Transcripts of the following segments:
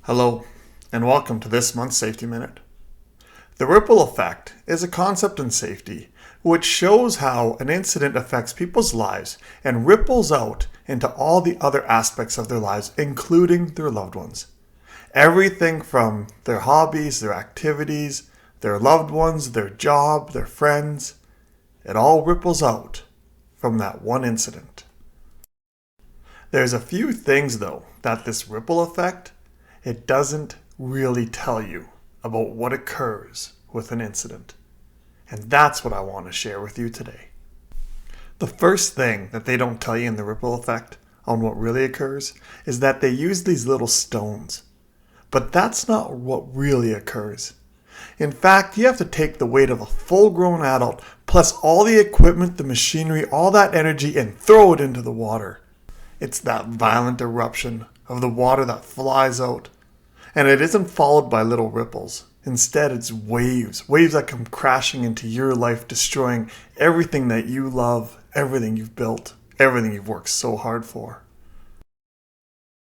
Hello, and welcome to this month's Safety Minute. The ripple effect is a concept in safety which shows how an incident affects people's lives and ripples out into all the other aspects of their lives, including their loved ones. Everything from their hobbies, their activities, their loved ones, their job, their friends, it all ripples out from that one incident. There's a few things, though, that this ripple effect, it doesn't really tell you about what occurs with an incident. And that's what I want to share with you today. The first thing that they don't tell you in the ripple effect on what really occurs is that they use these little stones. But that's not what really occurs. In fact, you have to take the weight of a full-grown adult plus all the equipment, the machinery, all that energy and throw it into the water. It's that violent eruption of the water that flies out. And it isn't followed by little ripples. Instead, it's waves that come crashing into your life, destroying everything that you love, everything you've built, everything you've worked so hard for.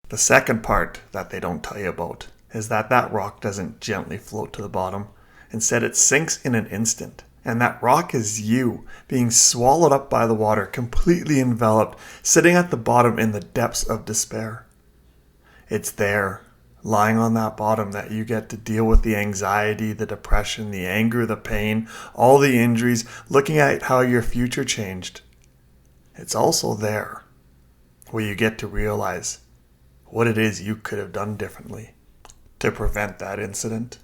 The second part that they don't tell you about is that rock doesn't gently float to the bottom. Instead, it sinks in an instant. And that rock is you, being swallowed up by the water, completely enveloped, sitting at the bottom in the depths of despair. It's there, lying on that bottom, that you get to deal with the anxiety, the depression, the anger, the pain, all the injuries, looking at how your future changed. It's also there, where you get to realize what it is you could have done differently to prevent that incident.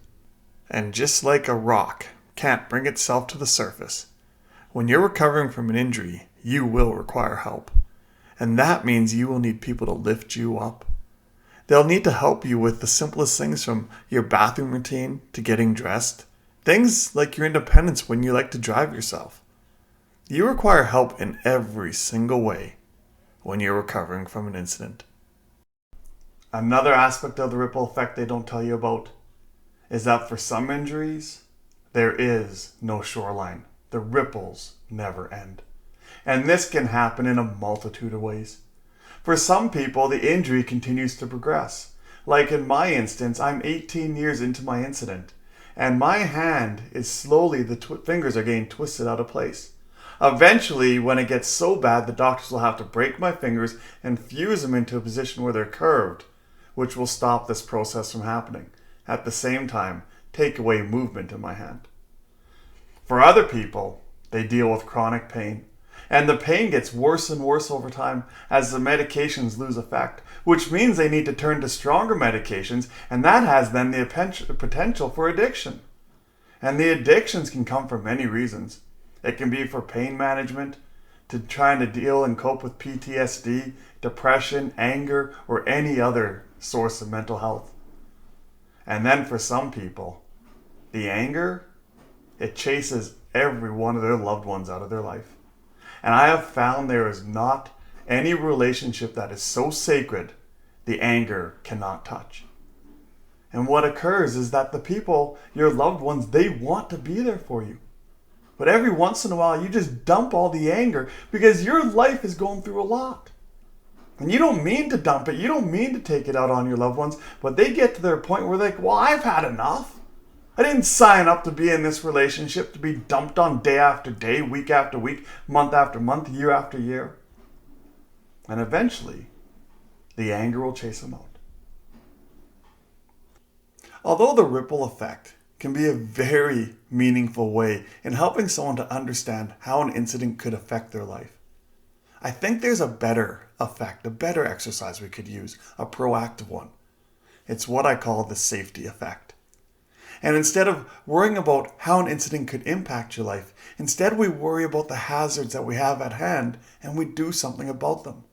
And just like a rock can't bring itself to the surface, when you're recovering from an injury, you will require help. And that means you will need people to lift you up. They'll need to help you with the simplest things, from your bathroom routine to getting dressed. Things like your independence when you like to drive yourself. You require help in every single way when you're recovering from an incident. Another aspect of the ripple effect they don't tell you about is that for some injuries, there is no shoreline. The ripples never end. And this can happen in a multitude of ways. For some people, the injury continues to progress. Like in my instance, I'm 18 years into my incident, and my hand is slowly, the fingers are getting twisted out of place. Eventually, when it gets so bad, the doctors will have to break my fingers and fuse them into a position where they're curved, which will stop this process from happening. At the same time, take away movement in my hand. For other people, they deal with chronic pain. And the pain gets worse and worse over time as the medications lose effect, which means they need to turn to stronger medications, and that has then the potential for addiction. And the addictions can come for many reasons. It can be for pain management, to trying to deal and cope with PTSD, depression, anger, or any other source of mental health. And then for some people, the anger, it chases every one of their loved ones out of their life. And I have found there is not any relationship that is so sacred the anger cannot touch. And what occurs is that the people, your loved ones, they want to be there for you. But every once in a while, you just dump all the anger because your life is going through a lot. And you don't mean to dump it. You don't mean to take it out on your loved ones. But they get to their point where they're like, well, I've had enough. I didn't sign up to be in this relationship to be dumped on day after day, week after week, month after month, year after year. And eventually, the anger will chase them out. Although the ripple effect can be a very meaningful way in helping someone to understand how an incident could affect their life, I think there's a better effect, a better exercise we could use, a proactive one. It's what I call the safety effect. And instead of worrying about how an incident could impact your life, instead we worry about the hazards that we have at hand and we do something about them.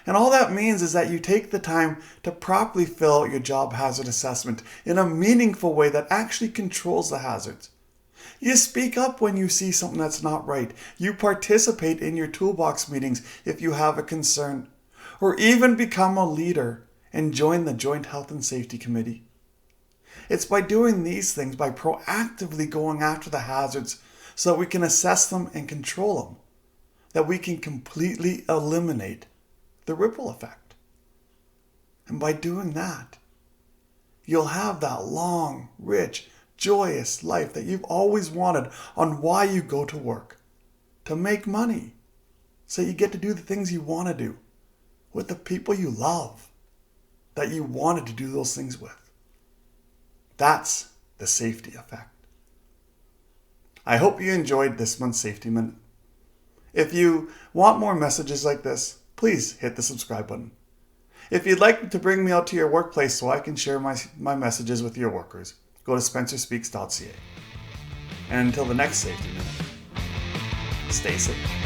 And all that means is that you take the time to properly fill out your job hazard assessment in a meaningful way that actually controls the hazards. You speak up when you see something that's not right. You participate in your toolbox meetings if you have a concern, or even become a leader and join the Joint Health and Safety Committee. It's by doing these things, by proactively going after the hazards so that we can assess them and control them, that we can completely eliminate the ripple effect. And by doing that, you'll have that long, rich, joyous life that you've always wanted on why you go to work. To make money. So you get to do the things you want to do with the people you love, that you wanted to do those things with. That's the safety effect. I hope you enjoyed this month's Safety Minute. If you want more messages like this, please hit the subscribe button. If you'd like to bring me out to your workplace so I can share my messages with your workers, go to spencerspeaks.ca. And until the next Safety Minute, stay safe.